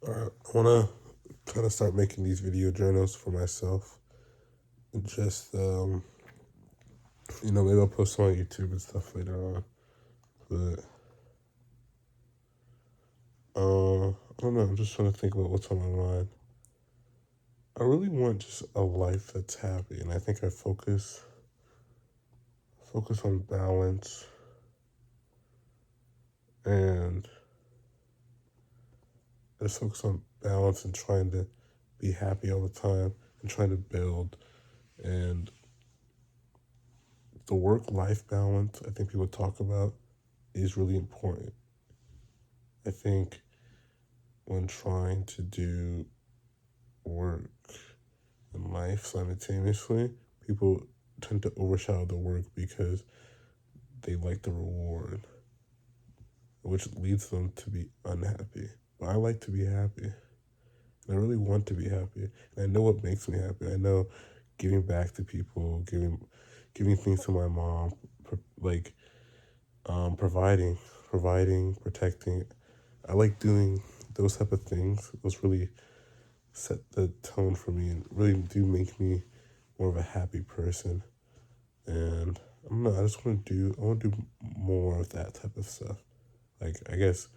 I want to kind of start making these video journals for myself. And just, maybe I'll post them on YouTube and stuff later on. But, I don't know. I'm just trying to think about what's on my mind. I really want just a life that's happy. And I think I focus on balance and I just focus on balance and trying to be happy all the time and trying to build. And the work-life balance I think people talk about is really important. I think when trying to do work and life simultaneously, people tend to overshadow the work because they like the reward, which leads them to be unhappy. But I like to be happy. And I really want to be happy. And I know what makes me happy. I know giving back to people, giving things to my mom, like providing, protecting. I like doing those type of things. Those really set the tone for me and really do make me more of a happy person. And I don't know, I want to do more of that type of stuff. Like, I guess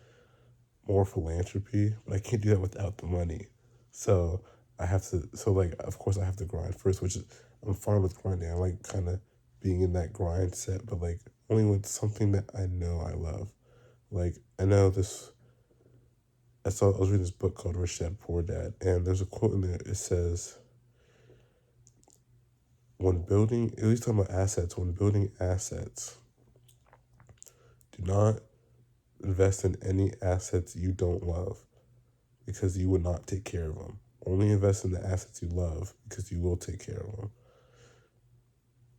more philanthropy, but I can't do that without the money. So of course I have to grind first, which is, I'm fine with grinding. I like kind of being in that grind set, but like only with something that I know I love. Like, I know this, I was reading this book called Rich Dad Poor Dad, and there's a quote in there. It says, when building, at least talking about assets, when building assets, do not invest in any assets you don't love because you will not take care of them. Only invest in the assets you love because you will take care of them.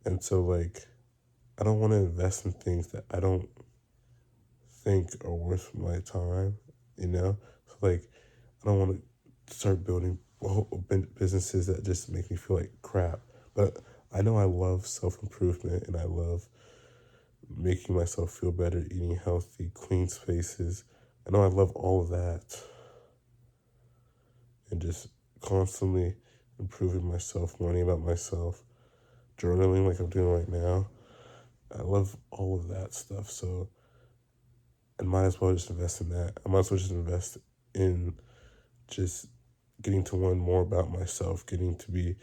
And so, like, I don't want to invest in things that I don't think are worth my time, you know? So, like, I don't want to start building businesses that just make me feel like crap. But I know I love self improvement and I love making myself feel better, eating healthy, clean spaces. I know I love all of that and just constantly improving myself, learning about myself, journaling like I'm doing right now. I love all of that stuff. So I might as well just invest in that. I might as well just invest in just getting to learn more about myself, getting to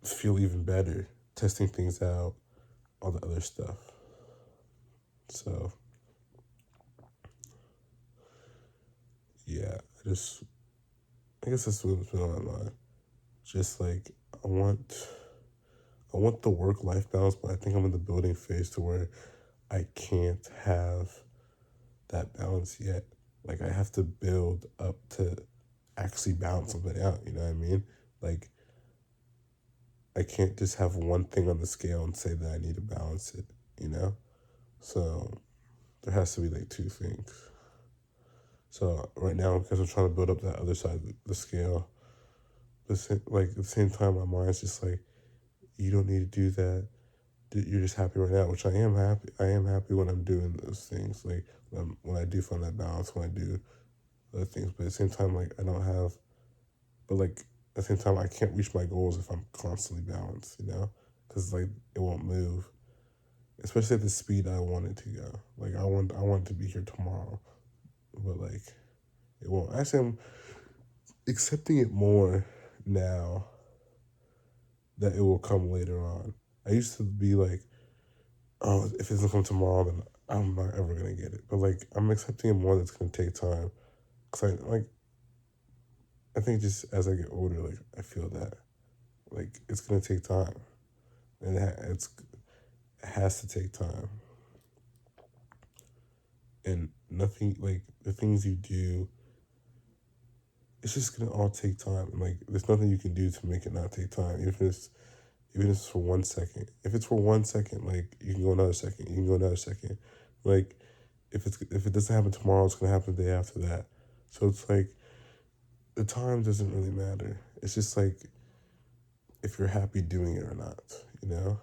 feel even better, testing things out, all the other stuff. So yeah, I guess that's what's been on my mind. Just like I want the work life balance, but I think I'm in the building phase to where I can't have that balance yet. Like, I have to build up to actually balance something out, you know what I mean? Like, I can't just have one thing on the scale and say that I need to balance it, you know? So there has to be like two things. So right now, because I'm trying to build up that other side of the scale, like at the same time, my mind's just like, you don't need to do that. You're just happy right now, which I am happy. I am happy when I'm doing those things. Like when I do find that balance, when I do other things. But at the same time, like I don't have. But like at the same time, I can't reach my goals if I'm constantly balanced. You know, because like it won't move, especially at the speed I want it to go. Like I want it to be here tomorrow, but like it won't. Actually, I'm accepting it more now that it will come later on. I used to be like, oh, if it doesn't come tomorrow, then I'm not ever gonna get it. But like, I'm accepting it more. That's gonna take time. Cause I think just as I get older, like I feel that like it's gonna take time, and it has to take time. And nothing like the things you do, it's just gonna all take time. And like, there's nothing you can do to make it not take time. Even if it's for 1 second. If it's for 1 second, like you can go another second. You can go another second. Like if it doesn't happen tomorrow, it's gonna happen the day after that. So it's like the time doesn't really matter. It's just like if you're happy doing it or not, you know?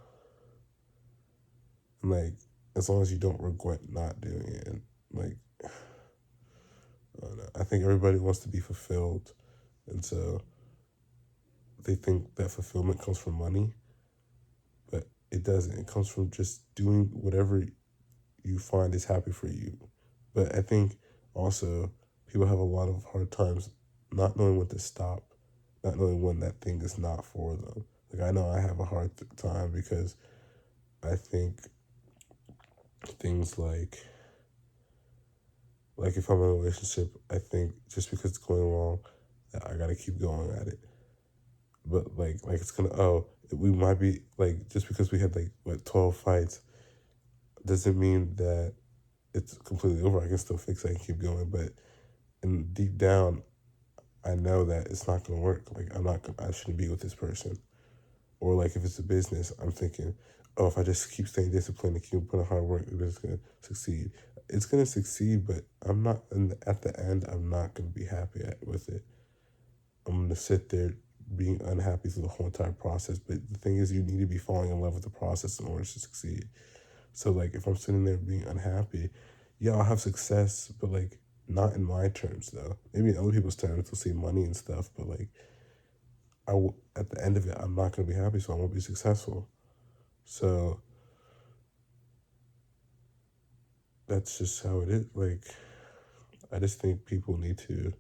And like as long as you don't regret not doing it and like I don't know. think everybody wants to be fulfilled, and so they think that fulfillment comes from money, but it doesn't. It comes from just doing whatever you find is happy for you. But I think also people have a lot of hard times not knowing when to stop, not knowing when that thing is not for them. Like I know I have a hard time because I think things like if I'm in a relationship, I think just because it's going wrong, that I gotta keep going at it. But like it's gonna we might be like just because we had like what 12 fights doesn't mean that it's completely over. I can still fix it and keep going, but in deep down, I know that it's not gonna work. Like I shouldn't be with this person. Or like if it's a business, I'm thinking, oh, if I just keep staying disciplined and keep putting hard work, it's gonna succeed. It's gonna succeed, but I'm not. And at the end, I'm not gonna be happy with it. I'm gonna sit there being unhappy through the whole entire process. But the thing is, you need to be falling in love with the process in order to succeed. So like, if I'm sitting there being unhappy, yeah, I'll have success, but like not in my terms though. Maybe in other people's terms, they'll see money and stuff, but like at the end of it, I'm not gonna be happy, so I won't be successful. So that's just how it is. Like, I just think people need to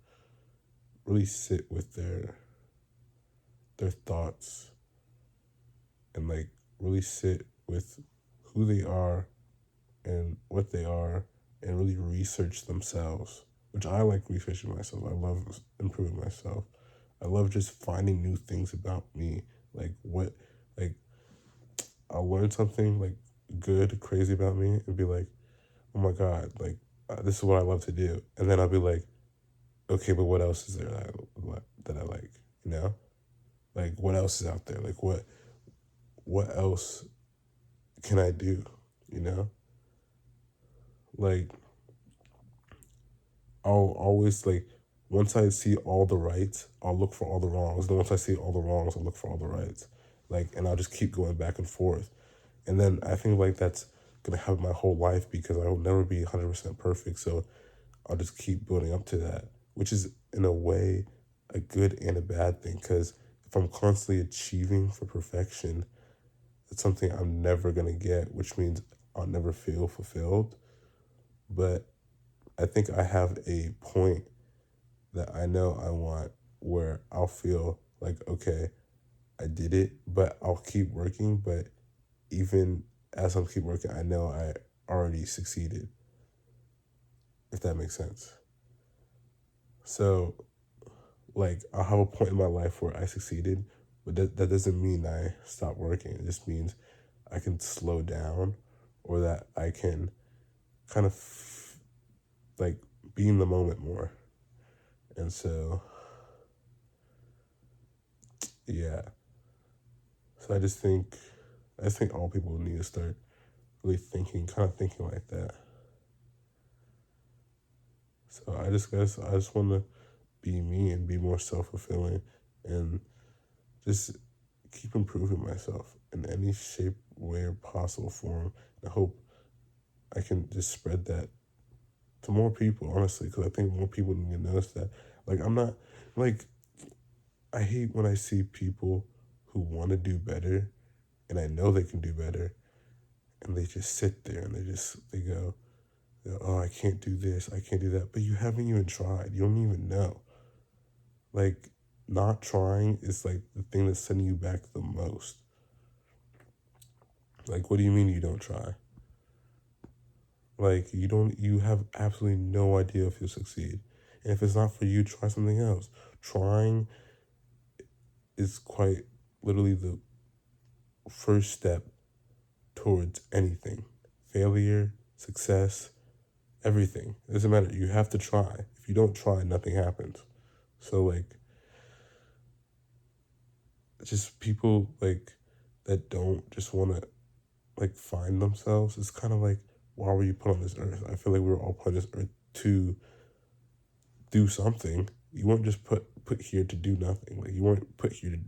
really sit with their thoughts and like really sit with who they are and what they are and really research themselves. Which I like researching myself. I love improving myself. I love just finding new things about me. Like I'll learn something like good, crazy about me and be like, oh my God, like this is what I love to do. And then I'll be like, okay, but what else is there that I like? You know, like what else is out there? Like what else can I do? You know, like I'll always like once I see all the rights, I'll look for all the wrongs. Then once I see all the wrongs, I'll look for all the rights. Like, and I'll just keep going back and forth. And then I think like that's gonna happen my whole life because I will never be 100% perfect. So I'll just keep building up to that, which is in a way a good and a bad thing. Because if I'm constantly achieving for perfection, it's something I'm never gonna get, which means I'll never feel fulfilled. But I think I have a point that I know I want where I'll feel like, okay, I did it, but I'll keep working. But even as I'm keep working, I know I already succeeded, if that makes sense. So like I'll have a point in my life where I succeeded, but that doesn't mean I stop working. It just means I can slow down or that I can kind of like be in the moment more. And so, yeah. So I just think all people need to start really thinking, kind of thinking like that. So I just guess I just want to be me and be more self fulfilling and just keep improving myself in any shape, way, or possible form. I hope I can just spread that to more people, honestly, because I think more people need to notice that. Like, I'm not, like, I hate when I see people who want to do better and I know they can do better and they just sit there and they go, oh, I can't do this, I can't do that. But you haven't even tried. You don't even know. Like, not trying is like the thing that's setting you back the most. Like, what do you mean you don't try? Like, you have absolutely no idea if you'll succeed. And if it's not for you, try something else. Trying is quite literally the first step towards anything. Failure, success, everything. It doesn't matter. You have to try. If you don't try, nothing happens. So, like, just people, like, that don't just want to, like, find themselves, it's kind of like, why were you put on this earth? I feel like we were all put on this earth to do something. You weren't just put here to do nothing. Like you weren't put here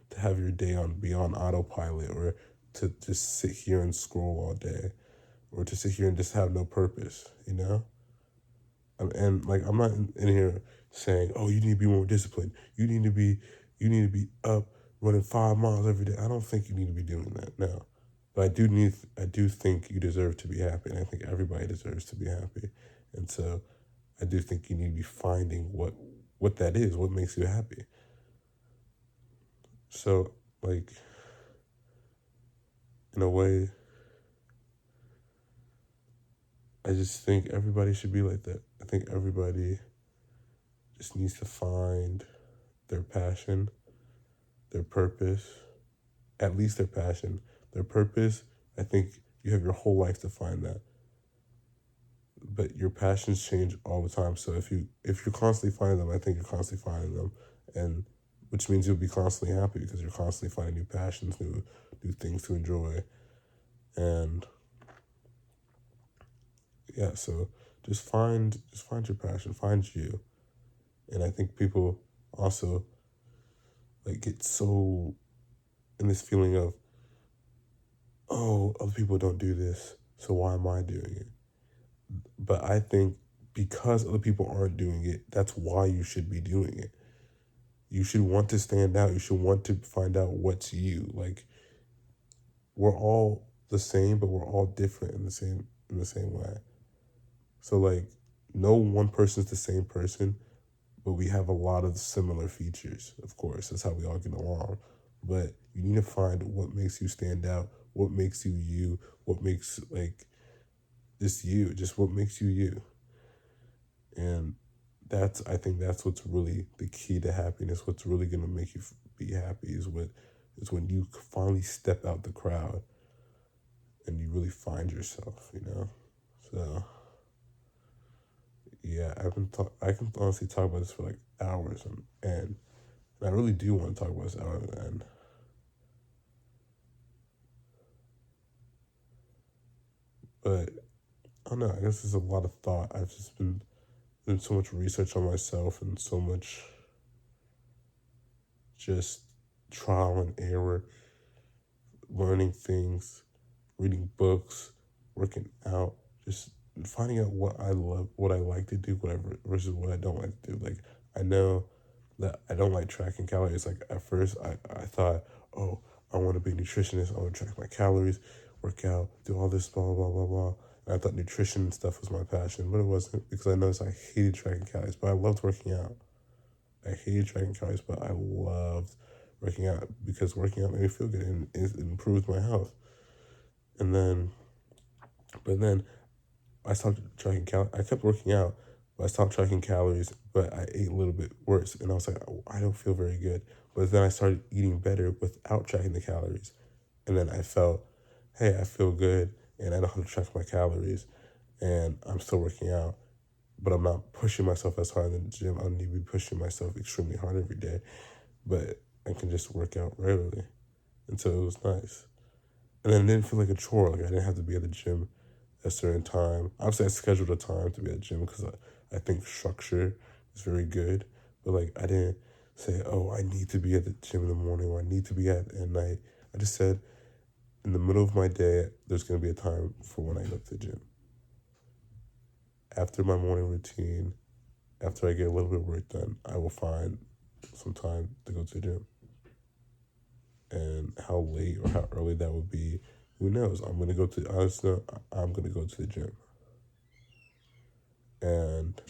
to have your day on be on autopilot or to just sit here and scroll all day or to sit here and just have no purpose, you know? And like I'm not in here saying, oh, you need to be more disciplined. You need to be up running 5 miles every day. I don't think you need to be doing that. No. But I do think you deserve to be happy, and I think everybody deserves to be happy. And so I do think you need to be finding what that is, what makes you happy. So like in a way, I just think everybody should be like that. I think everybody just needs to find their passion, their purpose, at least their passion. Their purpose, I think you have your whole life to find that. But your passions change all the time. So if you're constantly finding them, I think you're constantly finding them. And which means you'll be constantly happy because you're constantly finding new passions, new things to enjoy. And yeah, so just find your passion, find you. And I think people also like get so in this feeling of, oh, other people don't do this, so why am I doing it? But I think because other people aren't doing it, that's why you should be doing it. You should want to stand out. You should want to find out what's you. Like we're all the same, but we're all different in the same way. So like no one person's the same person, but we have a lot of similar features. Of course, that's how we all get along. But you need to find what makes you stand out, what makes you you, what makes like just you, just what makes you you. And I think that's what's really the key to happiness. What's really gonna make you be happy is when you finally step out the crowd and you really find yourself. So yeah, I can honestly talk about this for like hours and I really do want to talk about this hours on end. But I don't know. I guess there's a lot of thought. I've just been doing so much research on myself and so much just trial and error, learning things, reading books, working out, just finding out what I love, what I like to do, whatever versus what I don't like to do. Like I know that I don't like tracking calories. Like at first I thought, oh, I want to be a nutritionist, I want to track my calories, work out, do all this, blah blah blah blah. And I thought nutrition and stuff was my passion, but it wasn't because I noticed I hated tracking calories, but I loved working out. I hated tracking calories, but I loved working out because working out made me feel good and it improved my health. And then, but then I stopped tracking I kept working out, but I stopped tracking calories. But I ate a little bit worse, and I was like, oh, I don't feel very good. But then I started eating better without tracking the calories, and then I felt, hey, I feel good, and I know how to track my calories, and I'm still working out, but I'm not pushing myself as hard in the gym. I don't need to be pushing myself extremely hard every day, but I can just work out regularly, and so it was nice. And then it didn't feel like a chore. Like I didn't have to be at the gym a certain time. Obviously, I scheduled a time to be at the gym because I think structure is very good. But like, I didn't say, oh, I need to be at the gym in the morning or I need to be at night. I just said, in the middle of my day, there's going to be a time for when I go to the gym. After my morning routine, after I get a little bit of work done, I will find some time to go to the gym. And how late or how early that would be, who knows? I'm gonna go to the gym. And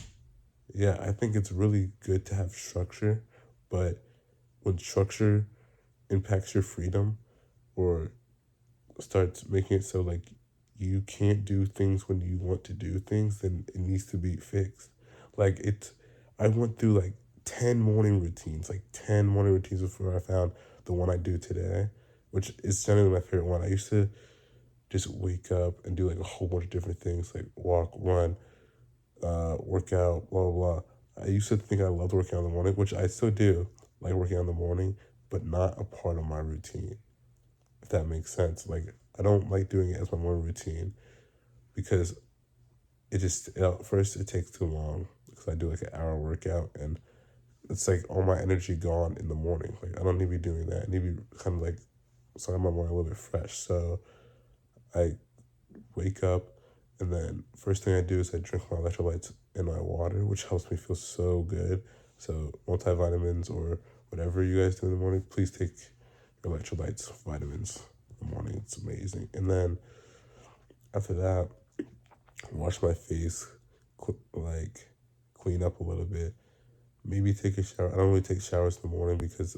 yeah, I think it's really good to have structure, but when structure impacts your freedom or starts making it so like you can't do things when you want to do things, then it needs to be fixed. Like I went through like 10 morning routines before I found the one I do today, which is generally my favorite one. I used to just wake up and do like a whole bunch of different things like walk, run, work out, blah, blah, blah. I used to think I loved working out in the morning, which I still do, like working out in the morning, but not a part of my routine, if that makes sense. Like, I don't like doing it as my morning routine because first, it takes too long because I do like an hour workout and it's like all my energy gone in the morning. Like, I don't need to be doing that. I need to be kind of like, starting my morning a little bit fresh. So I wake up and then first thing I do is I drink my electrolytes and my water, which helps me feel so good. So multivitamins or whatever you guys do in the morning, please take your electrolytes, vitamins in the morning. It's amazing. And then after that, wash my face, like clean up a little bit. Maybe take a shower. I don't really take showers in the morning because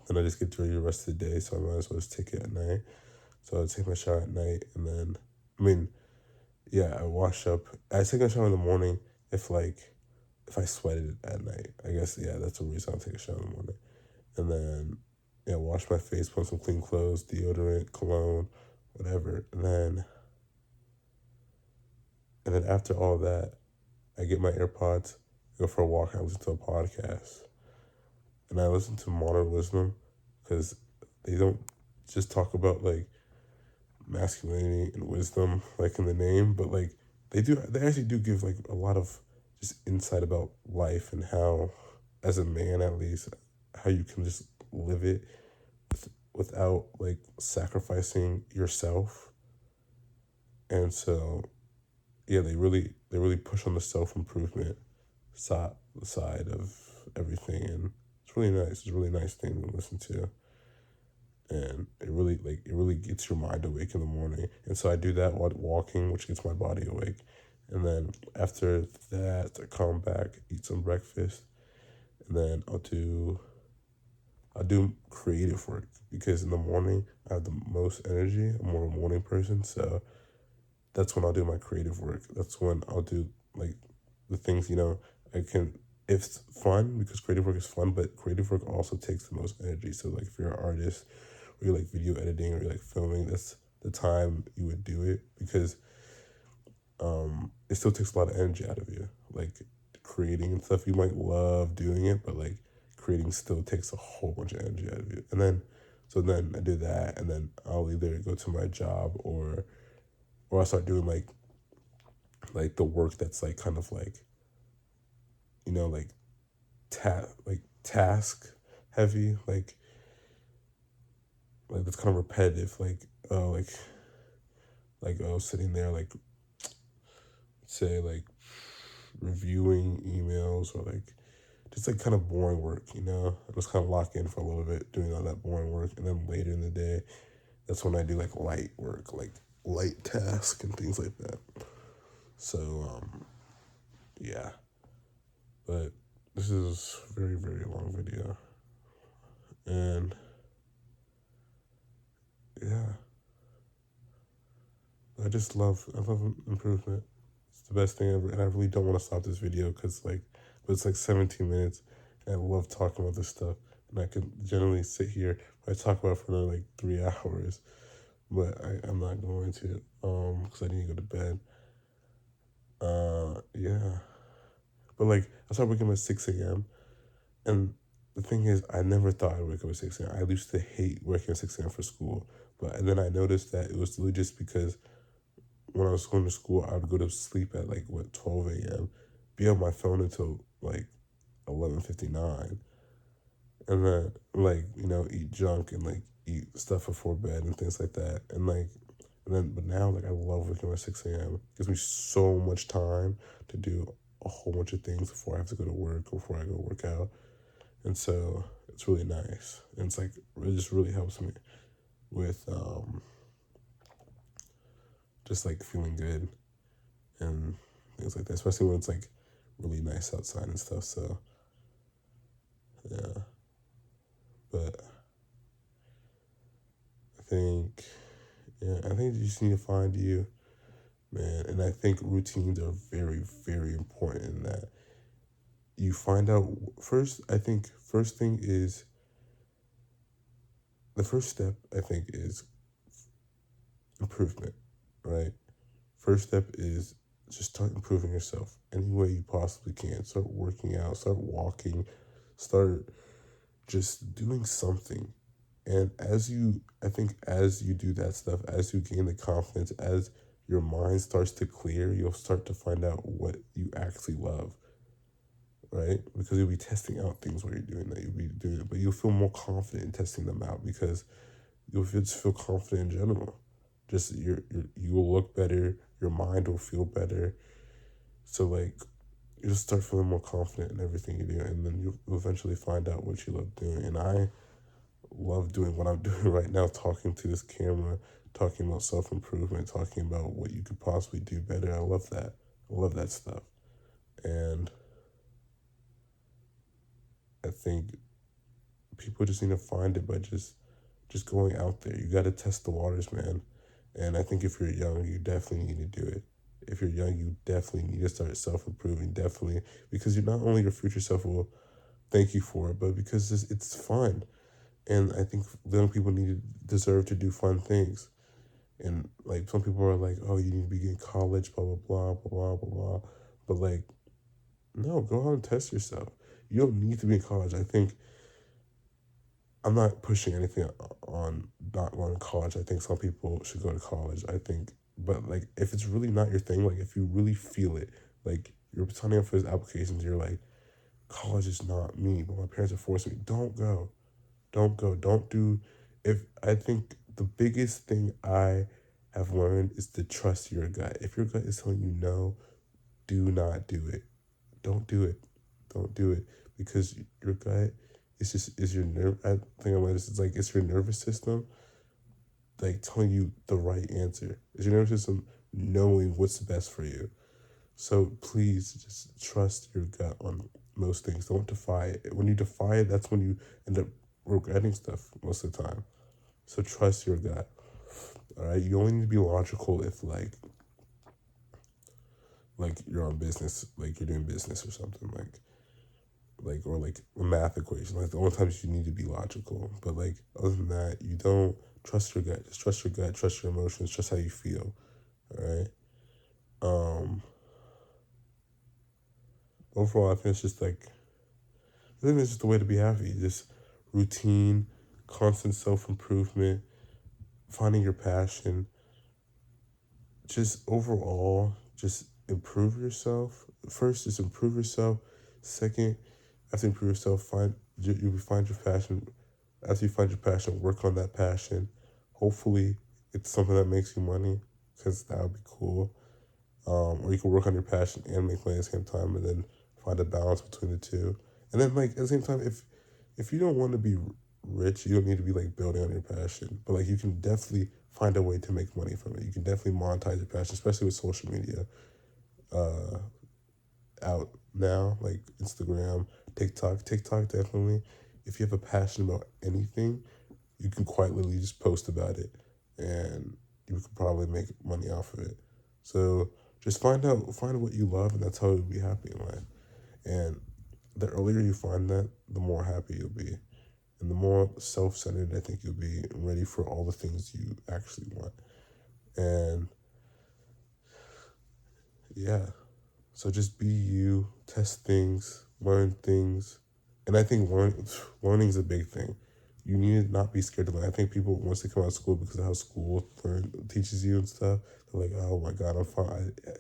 then I just get dirty the rest of the day. So I might as well just take it at night. So I take my shower at night, and then I mean, yeah, I wash up. I take a shower in the morning if I sweated at night. I guess yeah, that's the reason I'll take a shower in the morning. And then yeah, wash my face, put on some clean clothes, deodorant, cologne, whatever. And then after all that, I get my AirPods, go for a walk, I listen to a podcast. And I listen to Modern Wisdom because they don't just talk about like masculinity and wisdom like in the name, but like they actually do give like a lot of just insight about life and how, as a man at least, how you can just live it without like sacrificing yourself. And so yeah, they really push on the self improvement side of everything, and it's really nice. It's a really nice thing to listen to, and it really gets your mind awake in the morning. And so I do that while walking, which gets my body awake. And then after that, I come back, eat some breakfast, and then I'll do creative work because in the morning I have the most energy. I'm more of a morning person, so that's when I'll do my creative work. That's when I'll do like the things, I can, if it's fun, because creative work is fun, but creative work also takes the most energy. So like if you're an artist or you like video editing or you like filming, that's the time you would do it because it still takes a lot of energy out of you. Like creating and stuff, you might love doing it, but like creating still takes a whole bunch of energy out of you. And then so then I do that, and then I'll either go to my job or I start doing like the work that's like kind of like like task heavy, like that's kind of repetitive, like oh sitting there like say like reviewing emails or like just like kind of boring work, I just kind of lock in for a little bit doing all that boring work, and then later in the day, that's when I do like light work, like light task and things like that. So yeah, but this is a very very long video, and yeah, I love improvement. It's the best thing ever, and I really don't want to stop this video because but it's like 17 minutes, and I love talking about this stuff, and I can generally sit here. I talk about it for another like 3 hours, but I'm not going to because I need to go to bed. Yeah, but like I started waking up at 6 a.m. and the thing is, I never thought I'd wake up at 6 a.m. I used to hate waking up at 6 a.m. for school, but then I noticed that it was really just because when I was going to school, I would go to sleep at like what 12 a.m., be on my phone until like 11:59, and then like eat junk and like eat stuff before bed and things like that, but now like I love waking up at 6 a.m. It gives me so much time to do a whole bunch of things before I have to go to work or before I go work out, and so it's really nice, and it's like it just really helps me with just like feeling good and things like that, especially when it's like really nice outside and stuff. So yeah, but I think I think you just need to find you, man. And I think routines are very very important in that you find out first. I think the first step I think is improvement, right? First step is just start improving yourself any way you possibly can. Start working out, start walking, start just doing something. And I think as you do that stuff, as you gain the confidence, as your mind starts to clear, you'll start to find out what you actually love, right? Because you'll be testing out things while you're doing that. You'll be doing it, but you'll feel more confident in testing them out because just feel confident in general. Just you will look better, your mind will feel better. So like you just start feeling more confident in everything you do, and then you eventually find out what you love doing. And I love doing what I'm doing right now, talking to this camera, talking about self improvement, talking about what you could possibly do better. I love that. I love that stuff. And I think people just need to find it by just going out there. You got to test the waters, man. And I think if you're young, you definitely need to do it. If you're young, you definitely need to start self improving, definitely, because you're not only your future self will thank you for it, but because it's fun. And I think young people deserve to do fun things. And like some people are like, oh, you need to be in college, blah blah blah blah blah blah blah. But like, no, go out and test yourself. You don't need to be in college. I think I'm not pushing anything on not going to college. I think some people should go to college. I think, but like, if it's really not your thing, like if you really feel it, like you're signing up for these applications, you're like, college is not me, but my parents are forcing me. Don't go, don't go, don't do. If I think the biggest thing I have learned is to trust your gut. If your gut is telling you no, do not do it. Don't do it. Don't do it because your gut is your nerve. I think I learned this. It's like it's your nervous system like telling you the right answer. It's your nervous system knowing what's the best for you. So please just trust your gut on most things. Don't defy it. When you defy it, that's when you end up regretting stuff most of the time. So trust your gut. All right. You only need to be logical if like you're on business, like you're doing business or something or like a math equation. Like the only times you need to be logical. But like other than that, you don't trust your gut. Just trust your gut, trust your emotions, trust how you feel. All right. Um Overall I think it's just like I think it's just the way to be happy. Just routine, constant self improvement, finding your passion. Just overall, just improve yourself. First, just improve yourself. Second, after you improve yourself, you find your passion. After you find your passion, work on that passion. Hopefully, it's something that makes you money, because that would be cool. Or you can work on your passion and make money at the same time, and then find a balance between the two. And then, like at the same time, if you don't want to be rich, you don't need to be like building on your passion. But like you can definitely find a way to make money from it. You can definitely monetize your passion, especially with social media out now, like Instagram, TikTok. TikTok definitely. If you have a passion about anything, you can quite literally just post about it, and you could probably make money off of it. So just find what you love, and that's how you'll be happy in life. And the earlier you find that, the more happy you'll be. And the more self centered I think you'll be, ready for all the things you actually want. And yeah, so just be you, test things, learn things. And I think learning is a big thing. You need to not be scared to learn. I think people, once they come out of school, because of how school teaches you and stuff, they're like, oh my God, I'm fine. I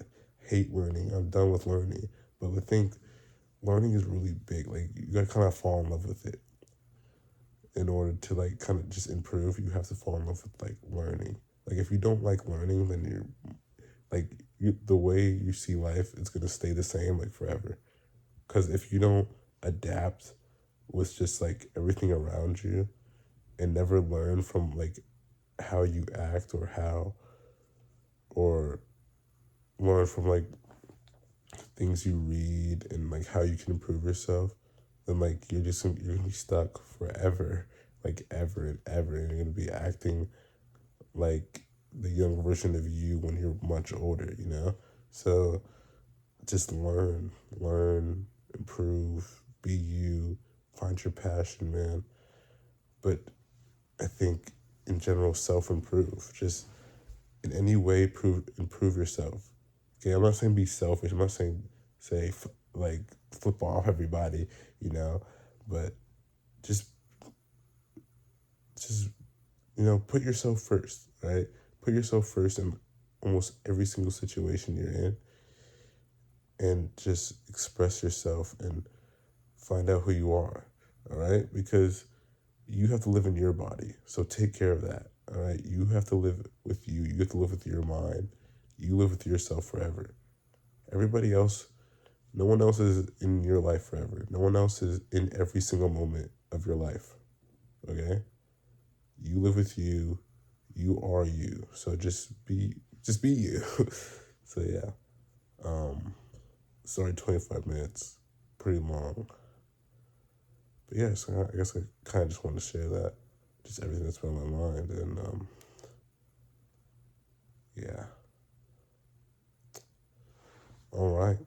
hate learning. I'm done with learning. But I think learning is really big. Like, you gotta kind of fall in love with it. In order to like kind of just improve, you have to fall in love with like learning. Like if you don't like learning, then the way you see life is gonna stay the same like forever. Because if you don't adapt with just like everything around you and never learn from like how you act or learn from like things you read and like how you can improve yourself, then like you're gonna be stuck forever, like ever and ever, and you're gonna be acting like the young version of you when you're much older, you know? So just learn, improve, be you, find your passion, man. But I think in general, self improve. Just in any way, improve yourself. Okay, I'm not saying be selfish. I'm not saying like flip off everybody, you know, but just just put yourself first, right? Put yourself first in almost every single situation you're in, and just express yourself and find out who you are, all right? Because you have to live in your body, so take care of that, all right? You have to live with you. You have to live with your mind. You live with yourself forever. Everybody else No one else is in your life forever. No one else is in every single moment of your life. Okay? You live with you. You are you. So just be you. So yeah. Sorry, 25 minutes. Pretty long. But yeah, so I guess I kind of just want to share that. Just everything that's been on my mind. And yeah. All right.